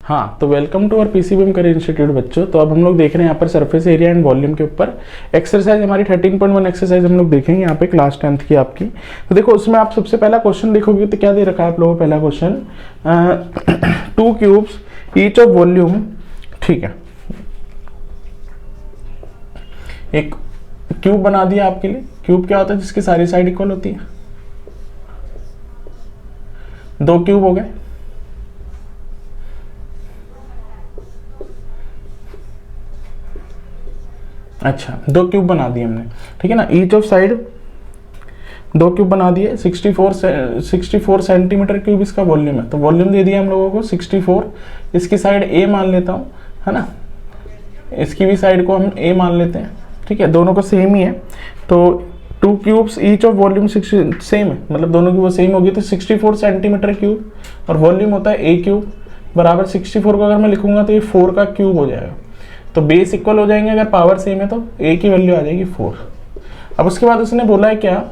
हाँ, तो welcome to our PCBM career institute बच्चों। तो अब हम लोग देख रहे हैं यहाँ पर सरफेस एरिया एंड वॉल्यूम के ऊपर एक्सरसाइज हमारी 13.1 एक्सरसाइज हम लोग देखेंगे यहाँ पे क्लास 10th की आपकी। तो देखो उसमें आप सबसे पहला क्वेश्चन देखोगे तो क्या दे रखा है आप लोगों को। पहला question 2 cubes each of volume, ठीक है, एक क्यूब बना दिया आपके लिए। क्यूब क्या होता है? जिसकी सारी साइड इक्वल होती है। 2 क्यूब हो गए। अच्छा, 2 क्यूब बना दिए हमने, ठीक है ना। ईच ऑफ साइड 2 क्यूब बना दिए। 64 सेंटीमीटर क्यूब इसका वॉल्यूम है। तो वॉल्यूम दे दिया हम लोगों को 64। इसकी साइड ए मान लेता हूँ, है ना। इसकी भी साइड को हम ए मान लेते हैं, ठीक है। दोनों को सेम ही है। तो 2 cubes each of volume same है, मतलब दोनों की वो सेम होगी। तो 64 सेंटीमीटर क्यूब और वॉल्यूम होता है ए क्यूब बराबर 64 को अगर मैं लिखूंगा तो ये 4 का क्यूब हो जाएगा। तो बेस इक्वल हो जाएंगे, अगर पावर सेम है तो ए की वैल्यू आ जाएगी 4। अब उसके बाद उसने बोला है क्या,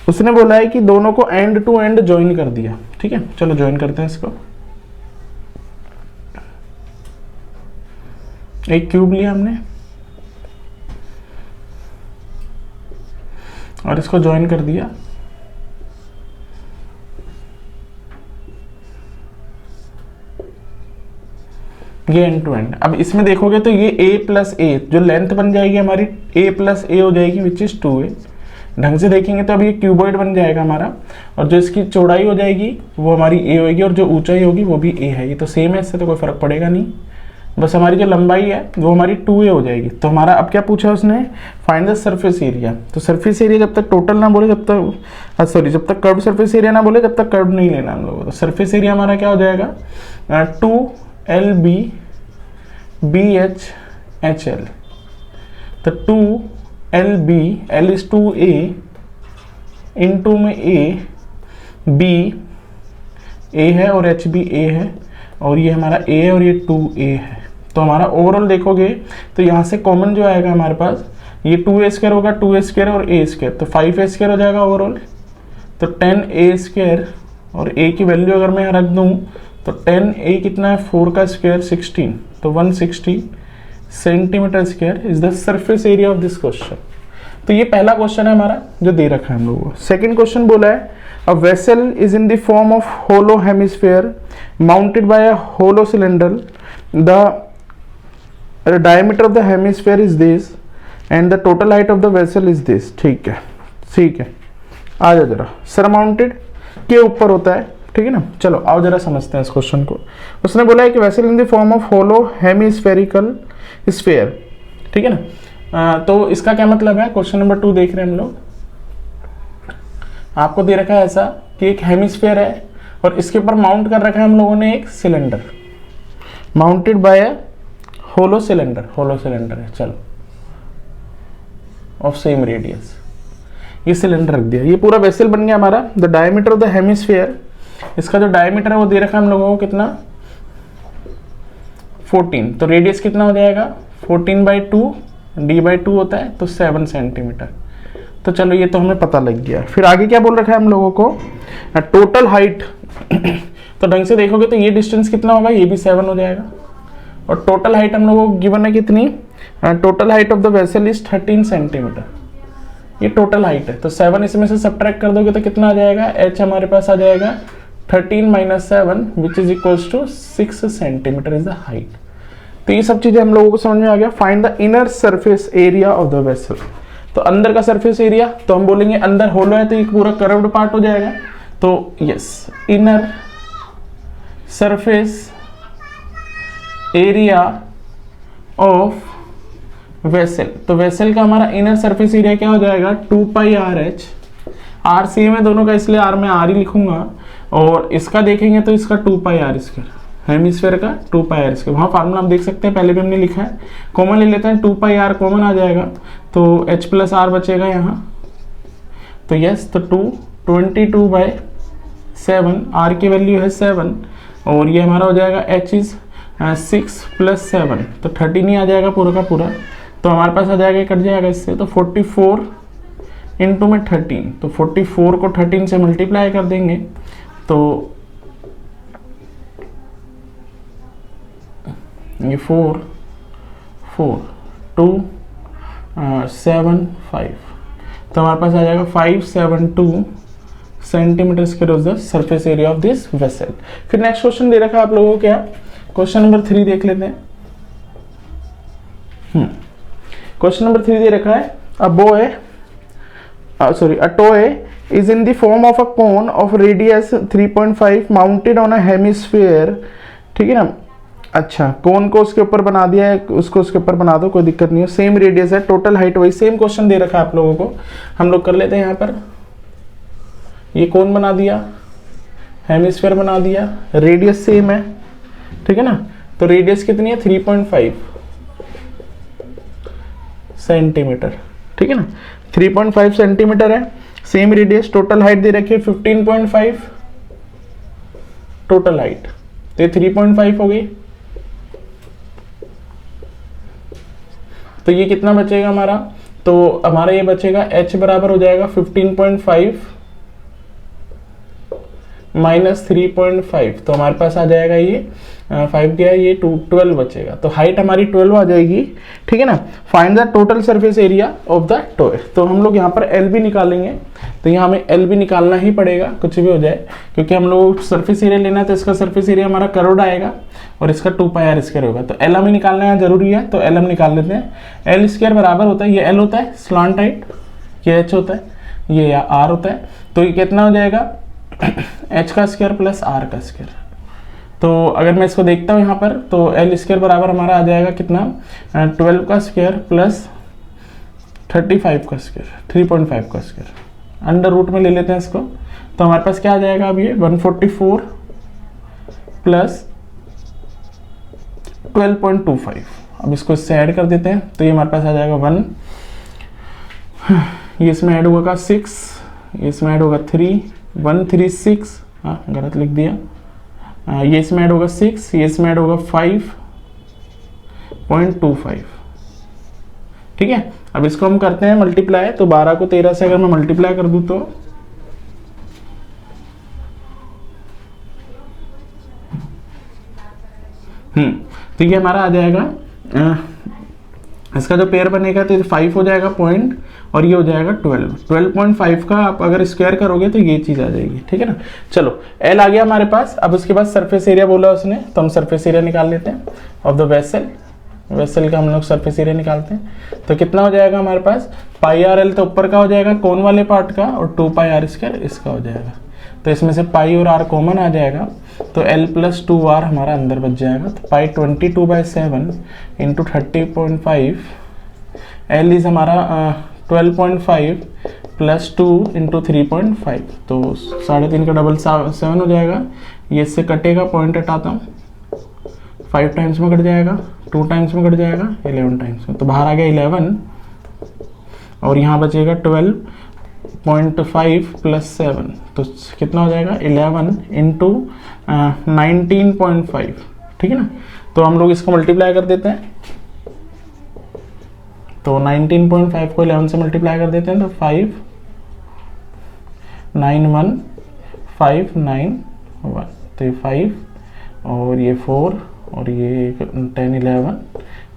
उसने बोला है कि दोनों को एंड टू एंड ज्वाइन कर दिया, ठीक है। चलो ज्वाइन करते हैं इसको। एक क्यूब लिया हमने और इसको ज्वाइन कर दिया। ये एंड टू एंड। अब इसमें देखोगे तो ये a प्लस ए जो लेंथ बन जाएगी हमारी a प्लस ए हो जाएगी विच इज 2a। ढंग से देखेंगे तो अब ये क्यूबॉइड बन जाएगा हमारा, और जो इसकी चौड़ाई हो जाएगी वो हमारी a होगी और जो ऊंचाई होगी वो भी a है। ये तो सेम है, इससे तो कोई फर्क पड़ेगा नहीं। बस हमारी जो लंबाई है वो हमारी 2a हो जाएगी। तो हमारा अब क्या पूछा उसने, फाइंड द सरफेस एरिया। तो सरफेस एरिया जब तक टोटल ना बोले जब तक जब तक कर्व सरफेस एरिया ना बोले तब तक कर्व नहीं लेना हम लोगों को। तो सरफेस एरिया हमारा क्या हो जाएगा 2LB BHHL। तो 2LB, L is 2A, into में A, B A है और H भी A है, और ये हमारा A है और ये 2A है। तो हमारा ओवरऑल देखोगे तो यहाँ से कॉमन जो आएगा हमारे पास ये 2A स्क्वायर होगा, 2A स्क्वायर और A स्क्वायर, तो 5A स्क्वायर हो जाएगा ओवरऑल। तो 10A स्क्वायर और A की वैल्यू अगर मैं रख दूँ तो 10A कितना है 4 का स्क्वायर 16, तो 160 centimetre square is the surface area of this question. तो ये पहला क्वेश्चन है हमारा जो दे रखा है हम लोगों को। सेकंड क्वेश्चन बोला है a vessel is in the form of hollow hemisphere mounted by a hollow cylinder, the diameter of the hemisphere is this and the total height of the vessel is this. ठीक है, ठीक है, आ जाओ जरा। Surmounted के ऊपर होता है, ठीक है ना। चलो आओ जरा समझते हैं इस क्वेश्चन को। उसने बोला है कि vessel in the form of hollow hemispherical sphere, ठीक है ना। तो इसका क्या मतलब है, क्वेश्चन नंबर 2 देख रहे हैं हम लोग। आपको दे रखा है ऐसा कि एक हेमिस्फीयर है और इसके ऊपर माउंट कर रखा है हम लोगों ने एक cylinder, mounted by a hollow cylinder. Hollow cylinder है, चलो, ऑफ सेम रेडियस। ये सिलेंडर रख दिया, ये पूरा वेसल बन गया हमारा। The diameter of the hemisphere, इसका जो डायमीटर है वो दे रखा है हम लोगों को कितना 14। तो रेडियस कितना हो जाएगा 14/2, d/2 होता है तो 7 सेंटीमीटर। तो चलो ये तो हमें पता लग गया। फिर आगे क्या बोल रखा है हम लोगों को, टोटल हाइट। तो ढंग से देखोगे तो ये डिस्टेंस कितना होगा, ये भी 7 हो जाएगा। और टोटल हाइट हम लोगों को गिवन है कितनी, total height of the vessel is 13 centimetre. ये टोटल हाइट है। तो 7 इसमें से सब्ट्रैक्ट कर दोगे तो कितना आ जाएगा, h हमारे पास आ जाएगा 13 - 7 which is equals to 6 centimetre is the height. तो ये सब चीजें हम लोगों को समझ में आ गया। Find the inner surface area of the vessel. तो अंदर का सरफेस एरिया, तो हम बोलेंगे अंदर होलो है तो ये पूरा कर्व्ड पार्ट हो जाएगा। तो yes, inner surface area of vessel. तो वेसल का हमारा इनर सरफेस एरिया क्या हो जाएगा 2πRh। आर सी में दोनों का, इसलिए आर में आर ही लिखूंगा। और इसका देखेंगे तो इसका 2πr², हेमिस्फीयर का 2πr²। वहाँ फार्मूला हम देख सकते हैं, पहले भी हमने लिखा है। कॉमन ले लेते हैं, 2πr कॉमन आ जाएगा तो h + r बचेगा यहाँ। तो यस, तो 22/7, r की वैल्यू है 7 और ये हमारा हो जाएगा h इज 6 + 7, तो 13 ही आ जाएगा पूरा का पूरा। तो हमारे पास आ जाएगा, कट जाएगा इससे, तो 44 इंटू में 13। तो 44 को 13 से मल्टीप्लाई कर देंगे तो ये 4 4 2 7 5, तो हमारे पास आ जाएगा 572 centimetre square of the surface area of this vessel. फिर नेक्स्ट क्वेश्चन दे रखा है आप लोगों को, क्या क्वेश्चन नंबर 3 देख लेते हैं। क्वेश्चन नंबर 3 दे रखा है, अ toy is in the form of a cone of radius 3.5 mounted on a hemisphere, ठीक है ना। अच्छा, कोन को उसके ऊपर बना दिया है, उसको उसके ऊपर बना दो, कोई दिक्कत नहीं है। सेम रेडियस है, टोटल हाइट वही, सेम क्वेश्चन दे रखा है आप लोगों को, हम लोग कर लेते हैं। यहाँ पर ये कोन बना दिया, हेमिस्फीयर बना दिया, रेडियस सेम है, ठीक है ना। तो रेडियस कितनी है 3.5 सेंटीमीटर, ठीक है ना, 3.5 सेंटीमीटर है, सेम रेडियस, टोटल हाइट दे रखी है 15.5 टोटल हाइट, तो ये 3.5 हो गई। तो ये कितना बचेगा हमारा, तो हमारा ये बचेगा h बराबर हो जाएगा 15.5 माइनस 3.5, तो हमारे पास आ जाएगा ये 5 गया, ये 12 बचेगा, तो हाइट हमारी 12 आ जाएगी, ठीक है ना। Find the total surface area of the toy, तो हम लोग यहाँ पर एल भी निकालेंगे, तो यहाँ हमें एल भी निकालना ही पड़ेगा, कुछ भी हो जाए, क्योंकि हम लोग सरफेस एरिया लेना है, तो इसका सरफेस एरिया हमारा करोड़ आएगा और इसका 2πr स्क्वायर होगा, तो एल हमें निकालना है जरूरी है, तो एल हम निकाल लेते हैं। एल स्क्वायर बराबर होता है, ये एल होता है स्लांट हाइट, ये एच होता है, ये आर होता है, तो ये कितना हो जाएगा h का स्क्वायर प्लस r का स्क्वायर। तो अगर मैं इसको देखता हूँ यहाँ पर, तो एल स्क्वायर बराबर हमारा आ जाएगा कितना 12 का स्क्वायर प्लस 35 का स्क्वायर, 3.5 का स्क्वायर, अंडर रूट में ले लेते हैं इसको, तो हमारे पास क्या आ जाएगा अब ये 144 प्लस 12.25। अब इसको इससे ऐड कर देते हैं, तो ये हमारे पास आ जाएगा 1, ये इसमें ऐड होगा 6, ये इसमें ऐड होगा 3, 136, हाँ गलत लिख दिया, ये इसमें ऐड होगा 6, ये इसमें ऐड होगा 5.25, ठीक है। अब इसको हम करते हैं मल्टीप्लाई, तो 12 को 13 से अगर मैं मल्टीप्लाई कर दूं तो तो ये हमारा आ जाएगा, इसका जो पेयर बनेगा तो 5 हो जाएगा पॉइंट, और ये हो जाएगा 12.5 का आप अगर स्क्वायर करोगे तो ये चीज आ जाएगी, ठीक है ना। चलो एल आ गया हमारे पास, अब उसके बाद सरफेस एरिया बोला उसने, तो हम सरफेस एरिया निकाल लेते हैं ऑफ द वेसल, वेसल का हम लोग सरफेस एरिया निकालते हैं, तो कितना हो जाएगा हमारे पास πr तो ऊपर का हो जाएगा कोन वाले पार्ट का, और 2πr स्क्वायर इसका हो जाएगा, तो इसमें से पाई और r कॉमन आ जाएगा, तो l प्लस 2r हमारा अंदर बच जाएगा, तो पाई 22/7 इंटू 30.5, l इज हमारा 12.5 प्लस 2 इंटू 3.5, तो 3.5 का डबल 7 हो जाएगा, ये इससे कटेगा, पॉइंट हटाता हूँ, 5 टाइम्स में कट जाएगा, 2 टाइम्स में कट जाएगा, 11 टाइम्स में, तो बाहर आ गया 11, और यहाँ बचेगा 12.5 प्लस 7, तो कितना हो जाएगा 11 इंटू 19.5, ठीक है ना। तो हम लोग इसको मल्टीप्लाई कर देते हैं, तो 19.5 को 11 से मल्टीप्लाई कर देते हैं, तो 591,591, तो ये 5 और ये 4 और ये 10 11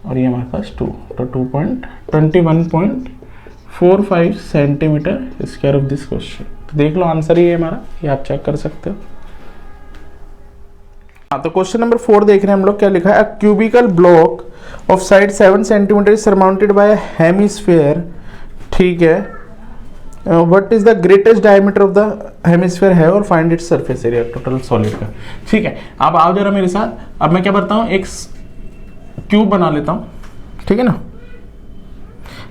और ये हमारे पास 2, तो 21.45 centimetre square of this question. तो देख लो आंसर ही है हमारा, ये आप चेक कर सकते हो। हाँ, तो क्वेश्चन नंबर 4 देख रहे हैं हम लोग, क्या लिखा है, a cubical block of side 7 centimetre surmounted by hemisphere, ठीक है, what is the greatest diameter of the hemisphere है, और find its surface area total solid का, ठीक है। अब आओ जरा मेरे साथ, अब मैं क्या करता हूँ, एक क्यूब बना लेता हूँ, ठीक है ना,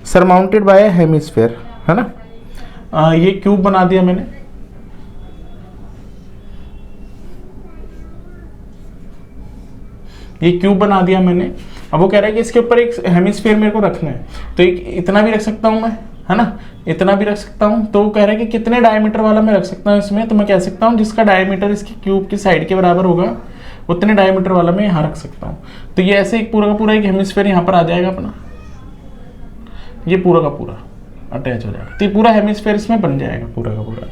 सरमाउंटेड बाय हेमिस्फीयर, है ना, ये क्यूब बना दिया मैंने, ये क्यूब बना दिया मैंने। अब वो कह रहा है कि इसके ऊपर एक हेमिस्फीयर मेरे को रखना है, तो एक इतना भी रख सकता हूं मैं, है ना, इतना भी रख सकता हूं, तो वो कह रहा है कि कितने डायमीटर वाला मैं रख सकता हूं इसमें, तो मैं कह सकता हूं जिसका डायमीटर इसके क्यूब की साइड के बराबर होगा उतने डायमीटर वाला मैं यहाँ रख सकता हूँ। तो ये ऐसे एक पूरा का पूरा एक हेमिस्फीयर यहाँ पर आ जाएगा अपना, ये पूरा का पूरा अटैच हो जाएगा, तो ये पूरा हेमिस्फीयर इसमें बन जाएगा पूरा का पूरा।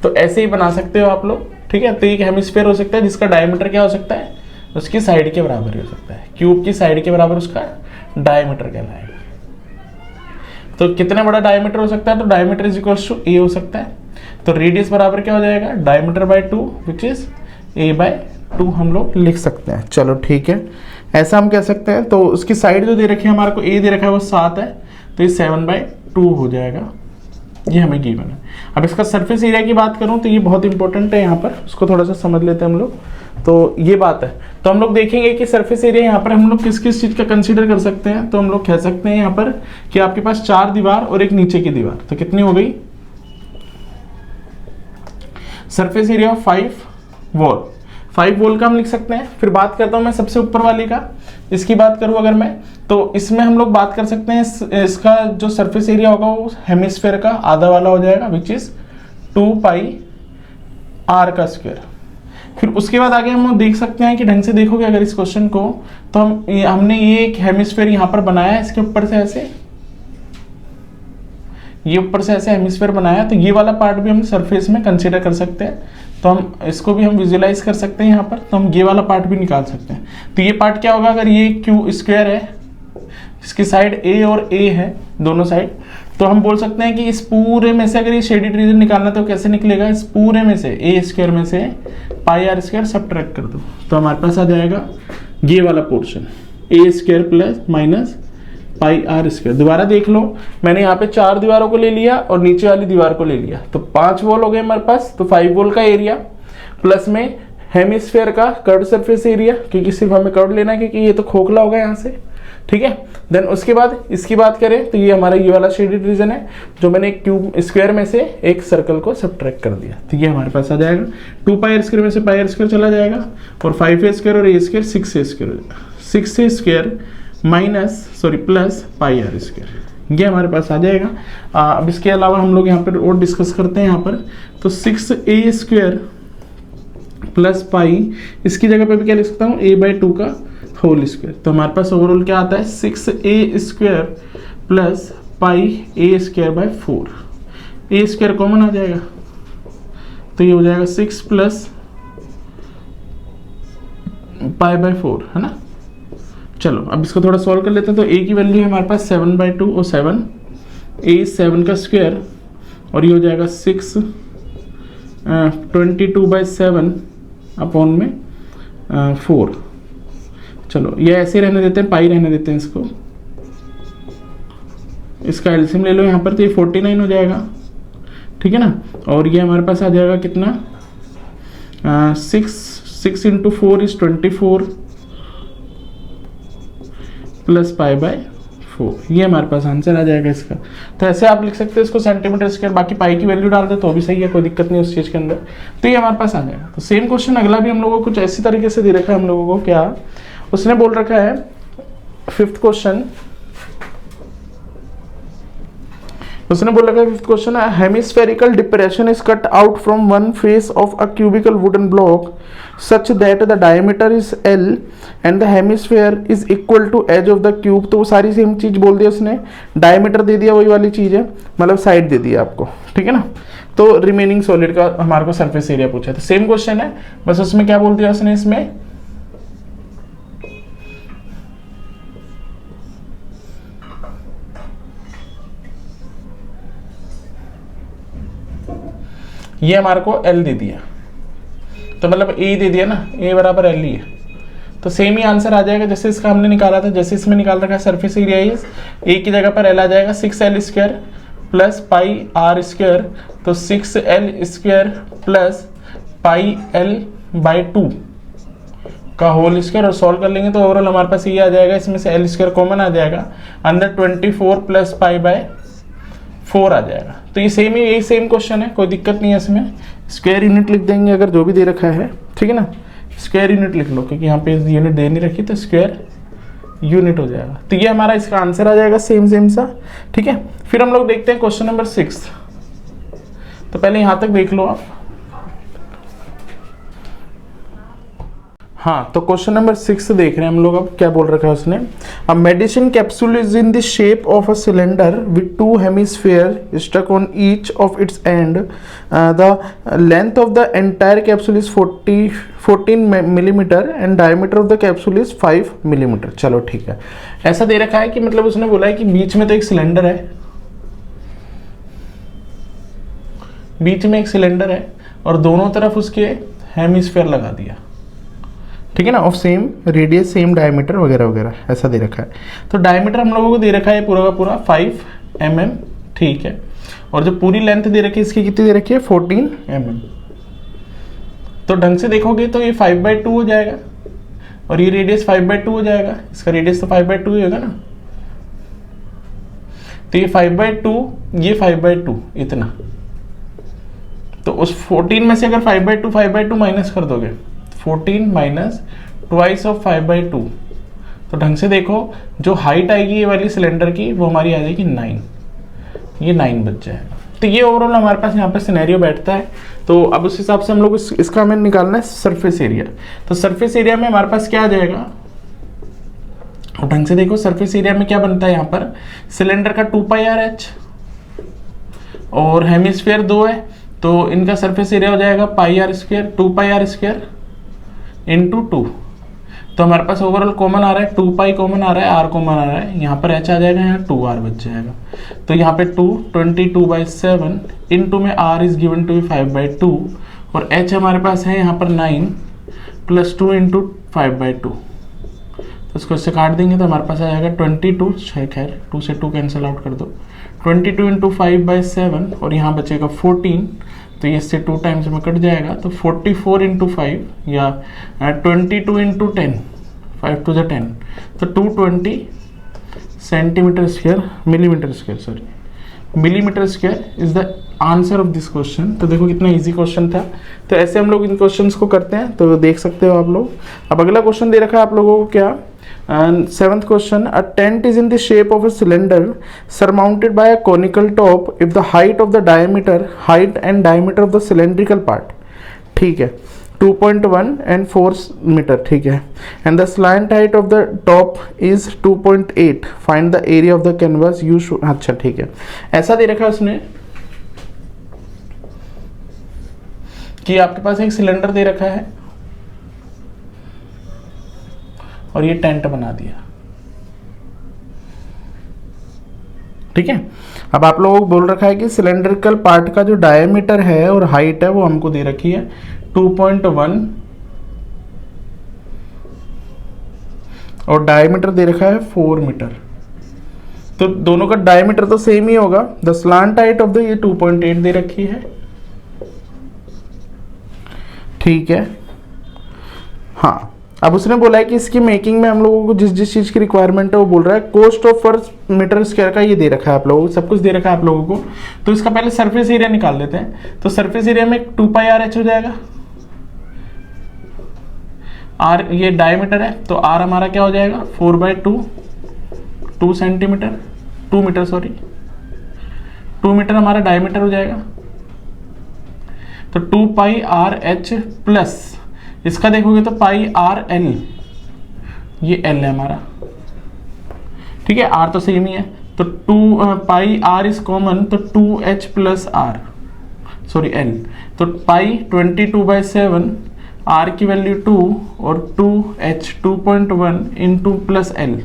तो ऐसे ही बना सकते हो आप लोग, ठीक है। तो एक हेमिस्फीयर हो सकता है जिसका डायमीटर क्या हो सकता है, उसकी साइड के बराबर ही हो सकता है। क्यूब की साइड के बराबर उसका डायमीटर कहलाएगा। तो कितना बड़ा डायमीटर हो सकता है, तो diameter is equal to A हो सकता है। तो रेडियस बराबर क्या हो जाएगा, diameter by 2 which is A by 2 हम लोग लिख सकते हैं। चलो ठीक है, ऐसा हम कह सकते हैं। तो उसकी साइड जो दे रखी है हमारे को, ए दे रखा है वो 7 है, तो ये 7/2 हो जाएगा, ये हमें गिवन है। अब इसका सरफेस एरिया की बात करूं तो ये बहुत इंपॉर्टेंट है, यहाँ पर उसको थोड़ा सा समझ लेते हैं हम लोग। तो ये बात है, तो हम लोग देखेंगे कि सरफेस एरिया यहाँ पर हम लोग किस किस चीज़ का कंसीडर कर सकते हैं। तो हम लोग कह सकते हैं यहाँ पर कि आपके पास 4 दीवार और एक नीचे की दीवार, तो कितनी हो गई, surface area of 5 wall, 5 wall का हम लिख सकते हैं। फिर बात करता हूँ मैं सबसे ऊपर वाली का, इसकी बात करूँ अगर मैं, तो इसमें हम लोग बात कर सकते हैं इसका जो सरफेस एरिया होगा वो हेमिस्फेयर का आधा वाला हो जाएगा, विच इज 2πr का स्क्वायर। फिर उसके बाद आगे हम देख सकते हैं कि ढंग से देखोगे अगर इस क्वेश्चन को, तो हमने ये एक हेमिस्फेयर यहाँ पर बनाया है, इसके ऊपर से ऐसे, ये ऊपर से ऐसे हेमिस्फेयर बनाया, तो ये वाला पार्ट भी हम सरफेस में कंसीडर कर सकते हैं। तो हम इसको भी हम विजुलाइज कर सकते हैं यहाँ पर, तो हम ये वाला पार्ट भी निकाल सकते हैं। तो ये पार्ट क्या होगा, अगर ये क्यू स्क्वायर है, इसकी साइड ए और ए है दोनों साइड, तो हम बोल सकते हैं कि इस पूरे में से अगर ये शेडेड रीजन निकालना तो कैसे निकलेगा, इस पूरे में से ए स्क्वायर में से πr स्क्वायर सब्ट्रैक्ट कर दो, तो हमारे पास आ जाएगा ये वाला portion A square plus minus πr square. दोबारा देख लो, मैंने यहाँ पे 4 दीवारों को ले लिया और नीचे वाली दीवार को ले लिया, तो 5 वॉल हो गए हमारे पास। तो 5 वॉल का एरिया प्लस में हेमिस्फेयर का कर्व सरफेस एरिया, क्योंकि सिर्फ हमें कर्व लेना है क्योंकि ये तो खोखला होगा यहाँ से, ठीक है। देन उसके बाद इसकी बात करें तो ये हमारा ये वाला शेडेड रीजन है, जो मैंने क्यूब स्क्वायर में से एक सर्कल को सब्ट्रैक्ट कर दिया, तो ये हमारे पास आ जाएगा 2πr स्क्वायर में से πr स्क्वायर चला जाएगा, और 5a स्क्वायर और a स्क्वायर 6a स्क्वायर हो जाएगा, 6a square plus πr square, ये हमारे पास आ जाएगा। अब इसके अलावा हम लोग यहाँ पर और डिस्कस करते हैं यहाँ पर, तो 6a स्क्वायर प्लस पाई, इसकी जगह पे भी क्या लिख सकता हूँ, a/2 का होल स्क्वायर। तो हमारे पास ओवरऑल क्या आता है, 6a square plus πa square by 4, a square common आ जाएगा, तो ये हो जाएगा 6 प्लस π/4, है ना। चलो अब इसको थोड़ा सॉल्व कर लेते हैं। तो a की वैल्यू है हमारे पास 7/2 और 7, a 7 का स्क्वायर, और ये हो जाएगा 6 22/7 अपॉन में 4। चलो ये ऐसे रहने देते हैं, पाई रहने देते हैं इसको, इसका एलसीएम ले लो यहाँ पर, तो ये 49 हो जाएगा, ठीक है ना। और ये हमारे पास आ जाएगा कितना, 6 इंटू 4 इज 24 प्लस π/4, ये हमारे पास आंसर आ जाएगा इसका। तो ऐसे आप लिख सकते हैं इसको सेंटीमीटर स्क्वायर, बाकी पाई की वैल्यू डाल दे तो भी सही है, कोई दिक्कत नहीं उस चीज़ के अंदर। तो ये हमारे पास आ जाएगा। तो सेम क्वेश्चन अगला भी हम लोगों को कुछ ऐसी तरीके से दे रखा है हम लोगों को, क्या उसने बोल रखा है, 5th क्वेश्चन उसने बोल रखा है, 5th क्वेश्चन है, hemispherical depression is cut out from one face of a cubical wooden block such that the diameter is L and the hemisphere is equal to edge of the cube. तो वो सारी same चीज बोल दिया उसने, diameter दे दिया वही वाली चीज है, मतलब साइड दे दिया आपको, ठीक है ना। तो रिमेनिंग सॉलिड का हमारे को सरफेस एरिया पूछा है, तो सेम क्वेश्चन है, बस उसमें क्या बोल दिया उसने, इसमें ये हमारे को L दे दिया, तो मतलब A दे दिया ना, A बराबर L ही है, तो सेम ही आंसर आ जाएगा जैसे इसका हमने निकाला था। जैसे इसमें निकाल रखा है सरफेस एरिया इज, A की जगह पर L आ जाएगा 6L square plus πr square, तो 6L स्क्वायर प्लस πL/2 का होल स्क्वायर, और सॉल्व कर लेंगे तो ओवरऑल हमारे पास ये आ जाएगा, इसमें से L स्क्वायर कॉमन आ जाएगा, अंदर 24 प्लस π/4 आ जाएगा। तो ये सेम ही, यही सेम क्वेश्चन है, कोई दिक्कत नहीं है इसमें। स्क्वायर यूनिट लिख देंगे अगर जो भी दे रखा है, ठीक है ना, स्क्वायर यूनिट लिख लो, क्योंकि यहाँ पे यूनिट दे नहीं रखी, तो स्क्वायर यूनिट हो जाएगा। तो ये हमारा इसका आंसर आ जाएगा सेम सा, ठीक है। फिर हम लोग देखते हैं क्वेश्चन नंबर 6। तो पहले यहाँ तक देख लो आप। हाँ, तो क्वेश्चन नंबर 6 देख रहे हैं हम लोग। अब क्या बोल रखा है उसने, a medicine capsule is in the shape of a cylinder with two hemisphere stuck on each of its end, the length of the entire capsule is 14 millimetre and diameter of the capsule is 5 millimetre. चलो ठीक है, ऐसा दे रखा है कि मतलब उसने बोला है कि बीच में तो एक सिलेंडर है, बीच में एक सिलेंडर है और दोनों तरफ उसके हेमिस्फीयर लगा दिया, ठीक है ना, of same radius same diameter वगैरह वगैरह, ऐसा दे रखा है। तो डायमीटर हम लोगों को दे रखा है पूरा का पूरा 5 mm, ठीक है, और जो पूरी लेंथ दे रखी है इसकी कितनी दे रखी है 14 mm। तो ढंग से देखोगे तो ये 5/2 हो जाएगा और ये रेडियस 5/2 हो जाएगा, इसका रेडियस तो 5/2 ही होगा ना। तो ये 5/2, ये 5/2 इतना, तो उस 14 में से अगर 5/2 माइनस कर दोगे, 14 माइनस ट्वाइस ऑफ 5/2, तो ढंग से देखो जो हाइट आएगी ये वाली सिलेंडर की वो हमारी आ जाएगी 9, ये 9 बच जाएगा। तो ये ओवरऑल हमारे पास यहाँ पे सिनेरियो बैठता है। तो अब उस हिसाब से हम लोग इसका हमें निकालना है सरफेस एरिया। तो सरफेस एरिया में हमारे पास क्या आ जाएगा, और ढंग से देखो सरफेस एरिया में क्या बनता है यहाँ पर, सिलेंडर का 2πrh और हेमिस्फीयर 2 है, तो इनका सरफेस एरिया हो जाएगा πr², 2πr² इंटू 2। तो हमारे पास ओवरऑल कॉमन आ रहा है 2π कॉमन आ रहा है, r कॉमन आ रहा है, यहाँ पर h आ जाएगा, यहाँ 2r बच जाएगा। तो यहाँ पे 22/7 इंटू में r इज गिवन टू 5/2 और h हमारे पास है यहाँ पर 9 + 2 इंटू 5/2। तो इसको इससे काट देंगे तो हमारे पास आ जाएगा 22, खैर 2 से 2 कैंसिल आउट कर दो, 22 इंटू 5/7 और यहाँ बचेगा 14, तो ये इससे 2 टाइम्स में कट जाएगा, तो 44 इंटू 5 या 22 इंटू 10, 5 to the 10, तो 220 centimetre square, millimetre square sorry, millimetre square is the answer of this question. तो देखो कितना इजी क्वेश्चन था। तो ऐसे हम लोग इन क्वेश्चंस को करते हैं, तो देख सकते हो आप लोग। अब अगला क्वेश्चन दे रखा है आप लोगों को क्या, and 7th question, a tent is in the shape of a cylinder surmounted by a conical top if the height of the height and diameter of the cylindrical part, ठीक है, 2.1 and 4 meter, ठीक है, and the slant height of the top is 2.8, find the area of the canvas you should, अच्छा ठीक है, ऐसा दे रखा है उसने कि आपके पास एक सिलेंडर दे रखा है और ये टेंट बना दिया, ठीक है। अब आप लोगों को बोल रखा है कि सिलेंड्रिकल पार्ट का जो डायमीटर है और हाइट है वो हमको दे रखी है 2.1 और डायमीटर दे रखा है 4 मीटर। तो दोनों का डायमीटर तो सेम ही होगा। The slant height of the, ये 2.8 दे रखी है, ठीक है। हाँ, अब उसने बोला है कि इसकी मेकिंग में हम लोगों को जिस जिस चीज़ की रिक्वायरमेंट है वो बोल रहा है, कॉस्ट ऑफ पर मीटर स्क्वायर का ये दे रखा है आप लोगों को, सब कुछ दे रखा है आप लोगों को। तो इसका पहले सरफेस एरिया निकाल लेते हैं। तो सरफेस एरिया में 2πrh हो जाएगा, r ये डायमीटर है तो r हमारा क्या हो जाएगा 4/2, 2 सेंटीमीटर, 2 मीटर सॉरी, 2 मीटर हमारा डायमीटर हो जाएगा। तो 2πrh प्लस इसका देखोगे तो πrl, ये l है हमारा, ठीक है, r तो सेम ही है। तो 2πr इज कॉमन, तो 2h plus r sorry l, तो पाई 22/7, r की वैल्यू 2 और 2h 2.1 इंटू प्लस l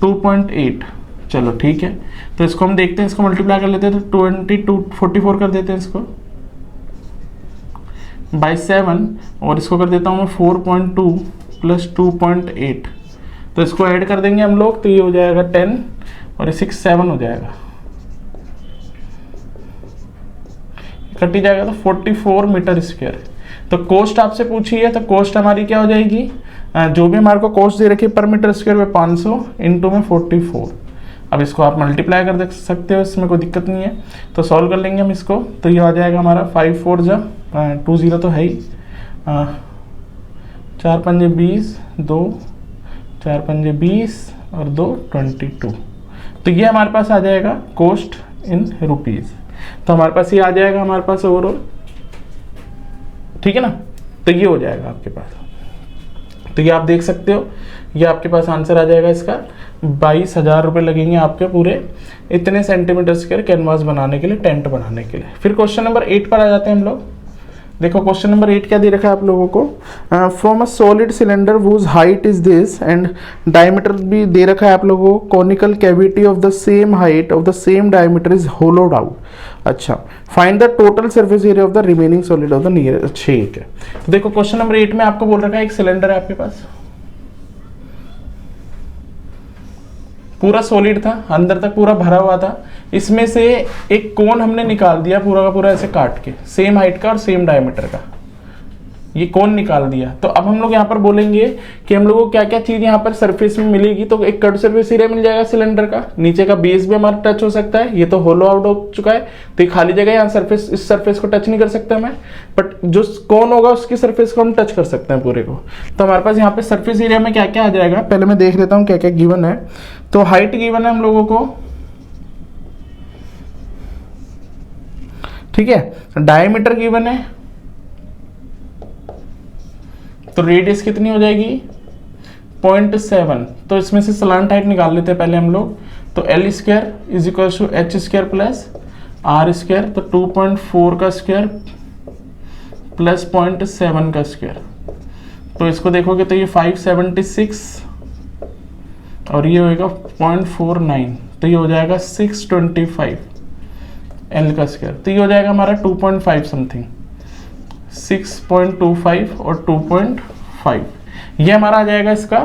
2.8। चलो ठीक है, तो इसको हम देखते हैं, इसको मल्टीप्लाई कर लेते हैं, तो 44 कर देते हैं इसको बाई 7 और इसको कर देता हूँ मैं 4.2 प्लस 2.8, तो इसको ऐड कर देंगे हम लोग, तो ये हो जाएगा 10 और 6 7 हो जाएगा, कट ही जाएगा, तो 44 मीटर स्क्वायर। तो कॉस्ट आपसे पूछी है, तो कॉस्ट हमारी क्या हो जाएगी, जो भी हमारे को कॉस्ट दे रखी है पर मीटर स्क्वायर में 500 इंटू में 44। अब इसको आप मल्टीप्लाई कर सकते हो, इसमें कोई दिक्कत नहीं है। तो सॉल्व कर लेंगे हम इसको, तो ये आ जाएगा हमारा 5 4 जा 20 तो है ही, 4 5 20, 2 4 5 20 और 2 22। तो ये हमारे पास आ जाएगा कॉस्ट इन रुपीज़। तो हमारे पास ये आ जाएगा हमारे पास ओवरऑल, ठीक है ना। तो ये हो जाएगा आपके पास। तो ये आप देख सकते हो, ये आपके पास आंसर आ जाएगा इसका 22,000 रुपये लगेंगे आपके पूरे इतने सेंटीमीटर स्क्वायर कैनवास बनाने के लिए, टेंट बनाने के लिए। फिर क्वेश्चन नंबर 8 पर आ जाते हैं हम लोग। देखो क्वेश्चन नंबर 8 क्या दे रखा है आप लोगों को, from a solid cylinder whose height is this and diameter भी दे रखा है आप लोगों को, conical cavity of the same height of the same diameter is hollowed out. अच्छा, find the total surface area of the remaining solid of the near. ठीक है, तो देखो क्वेश्चन नंबर 8 में आपको बोल रखा है एक सिलेंडर है आपके पास, पूरा सॉलिड था, अंदर तक पूरा भरा हुआ था, इसमें से एक कोन हमने निकाल दिया पूरा का पूरा ऐसे काट के, सेम हाइट का और सेम डायमीटर का, ये कोन निकाल दिया। तो अब हम लोग यहाँ पर बोलेंगे कि हम लोग को क्या क्या चीज यहाँ पर सरफेस में मिलेगी। तो एक कट सरफेस एरिया मिल जाएगा सिलेंडर का, नीचे का बेस भी हमारा टच हो सकता है, ये तो होलो आउट हो चुका है तो ये खाली जगह, यहाँ सरफेस, इस सरफेस को टच नहीं कर सकता मैं, बट जो कोन होगा उसकी सरफेस को हम टच कर सकते हैं पूरे को। तो हमारे पास यहाँ पे सरफेस एरिया में क्या क्या आ जाएगा, पहले मैं देख लेता हूँ क्या क्या गिवन है। तो हाइट गिवन है हम लोगों को, ठीक है, डायमीटर गिवन है, तो रेडियस कितनी हो जाएगी 0.7, तो इसमें से स्लांट हाइट निकाल लेते हैं पहले हम लोग। तो L square is equal to H square plus R square, तो 2.4 का स्क्वायर प्लस 0.7 का स्क्वायर, तो इसको देखोगे तो ये 576 और ये होएगा 0.49, तो ये हो जाएगा 625 एल का स्क्वायर, तो ये हो जाएगा हमारा 2.5 समथिंग, 6.25 और 2.5, ये हमारा आ जाएगा इसका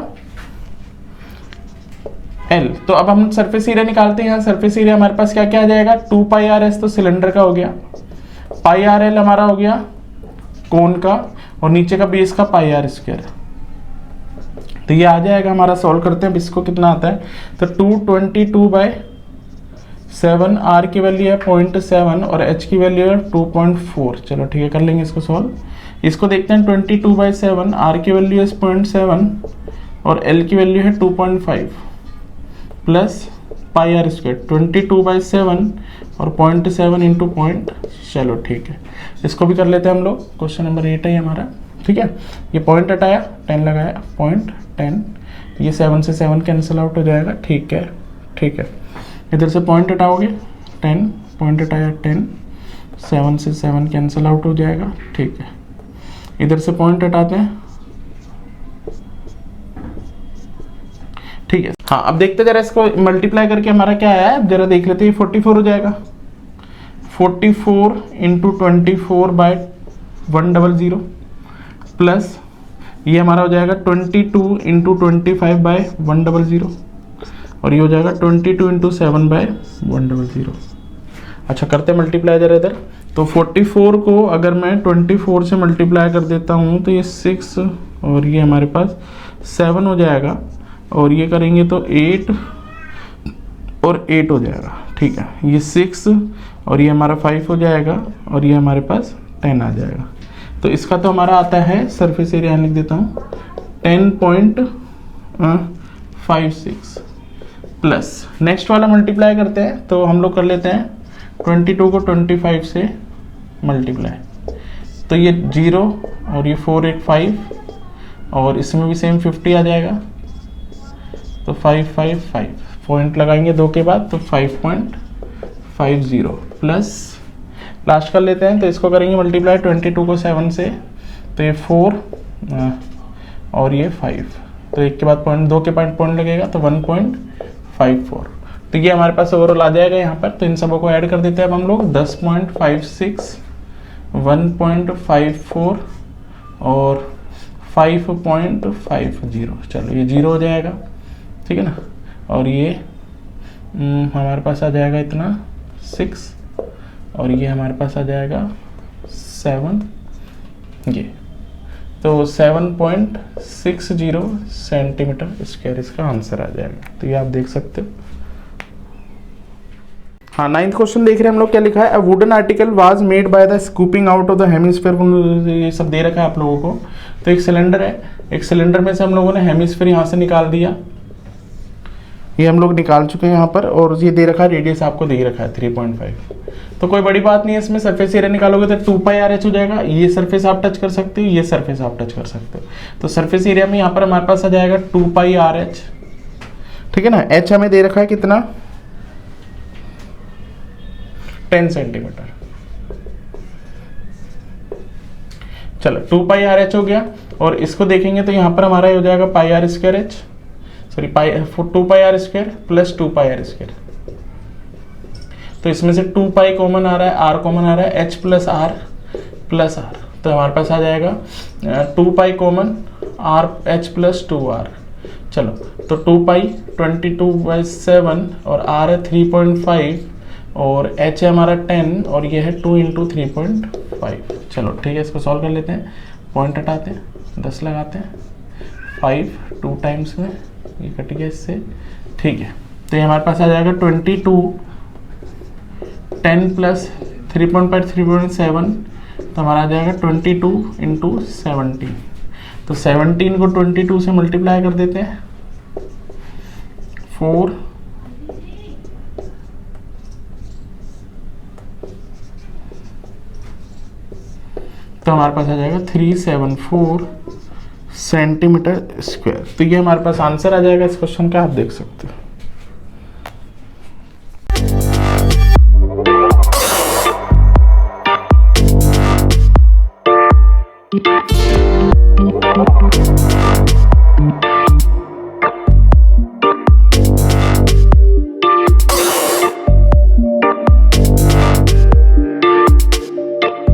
L। तो अब हम सरफेस एरिया निकालते हैं। यहाँ सरफेस एरिया हमारे पास क्या क्या आ जाएगा, 2 पाई आर एस तो सिलेंडर का हो गया, पाई आर एल हमारा हो गया कोन का, और नीचे का बेस का पाई आर स्क्वायर, तो ये आ जाएगा हमारा। सॉल्व करते हैं, अब इसको कितना आता है, तो 222/7, आर की वैल्यू है 0.7 और एच की वैल्यू है 2.4। चलो ठीक है, कर लेंगे इसको सॉल्व। इसको देखते हैं, 22/7, आर की वैल्यू है 0.7 और एल की वैल्यू है 2.5 प्लस पाई आर स्क्वायर, 22/7 और 0.7 इंटू पॉइंट। चलो ठीक है, इसको भी कर लेते हैं हम लोग। क्वेश्चन नंबर 8 है हमारा, ठीक है। ये पॉइंट हटाया, 10 लगाया, 0.10, ये 7 से 7 कैंसिल आउट हो जाएगा, ठीक है ठीक है। इधर से पॉइंट हटाओगे 10, पॉइंट हटाया 10, 7 से 7 कैंसिल आउट हो जाएगा, ठीक है। इधर से पॉइंट हटाते हैं, ठीक है। हाँ, अब देखते जरा इसको मल्टीप्लाई करके हमारा क्या आया है, जरा देख लेते हैं। 44 हो जाएगा, 44 इंटू 24/100 प्लस ये हमारा हो जाएगा 22 इंटू 25/100 और ये हो जाएगा 22 इंटू 7/100। अच्छा, करते मल्टीप्लाई जरा इधर। तो 44 को अगर मैं 24 से मल्टीप्लाई कर देता हूँ तो ये 6 और ये हमारे पास 7 हो जाएगा, और ये करेंगे तो 8 और 8 हो जाएगा, ठीक है। ये 6 और ये हमारा 5 हो जाएगा और ये हमारे पास 10 आ जाएगा। तो इसका तो हमारा आता है, सरफेस एरिया लिख देता हूँ 10.56 प्लस नेक्स्ट वाला मल्टीप्लाई करते हैं। तो हम लोग कर लेते हैं 22 को 25 से मल्टीप्लाई, तो ये 0 और ये 485 और इसमें भी सेम 50 आ जाएगा, तो 555 पॉइंट लगाएंगे 2 के बाद, तो 5.50 प्लस लास्ट कर लेते हैं। तो इसको करेंगे मल्टीप्लाई 22 को 7 से, तो ये 4 और ये 5, तो एक के बाद पॉइंट, 2 के पॉइंट लगेगा, तो 1.54। तो ये हमारे पास ओवरऑल आ जाएगा यहाँ पर। तो इन सबों को ऐड कर देते हैं अब हम लोग, 10.56, 1.54 और 5.50। चलो ये 0 हो जाएगा, ठीक है ना, और ये हमारे पास आ जाएगा इतना 6 और ये हमारे पास आ जाएगा 7, ये तो 7.60 सेंटीमीटर स्क्वायर इसका आंसर आ जाएगा। तो ये आप देख सकते हो। हाँ, 9th क्वेश्चन देख रहे हैं हम लोग, क्या लिखा है, a wooden article was made by the scooping out of the hemisphere. ये सब दे रखा है आप लोगों को। तो एक सिलेंडर है, एक सिलेंडर में से हम लोगों ने हेमिस्फीयर यहाँ से निकाल दिया, ये हम लोग निकाल चुके हैं यहाँ पर, और ये दे रखा है रेडियस आपको दे ही रखा है 3.5। तो कोई बड़ी बात नहीं है इसमें। सरफेस एरिया निकालोगे तो 2πRh हो जाएगा। ये सरफेस आप टच कर सकते हो, ये सरफेस आप टच कर सकते हो। तो सरफेस एरिया में यहाँ पर हमारे पास आ जाएगा 2πRh, ठीक है ना। h हमें दे रखा है कितना, 10 सेंटीमीटर। चलो 2πRh हो गया, और इसको देखेंगे तो यहाँ पर हमारा हो जाएगा πr²h, sorry 2πr² plus 2πr²। तो इसमें से 2π कॉमन आ रहा है, r कॉमन आ रहा है, h plus R plus R. तो हमारे पास आ जाएगा 2π common, r h plus 2r। चलो तो 2π 22/7 और r है 3.5 और h है हमारा 10 और ये है 2 × 3.5। चलो ठीक है, इसको सॉल्व कर लेते हैं। पॉइंट हटाते हैं, 10 लगाते हैं, 5 2 टाइम्स में ये कट गया इससे, ठीक है। तो ये हमारे पास आ जाएगा 22 10 प्लस 3.5 3.7, तो हमारा आ जाएगा 22 × 17। तो 17 को 22 से मल्टीप्लाई कर देते हैं, 4 तो हमारे पास आ जाएगा 374 सेंटीमीटर स्क्वायर। तो ये हमारे पास आंसर आ जाएगा इस क्वेश्चन का, आप देख सकते हो।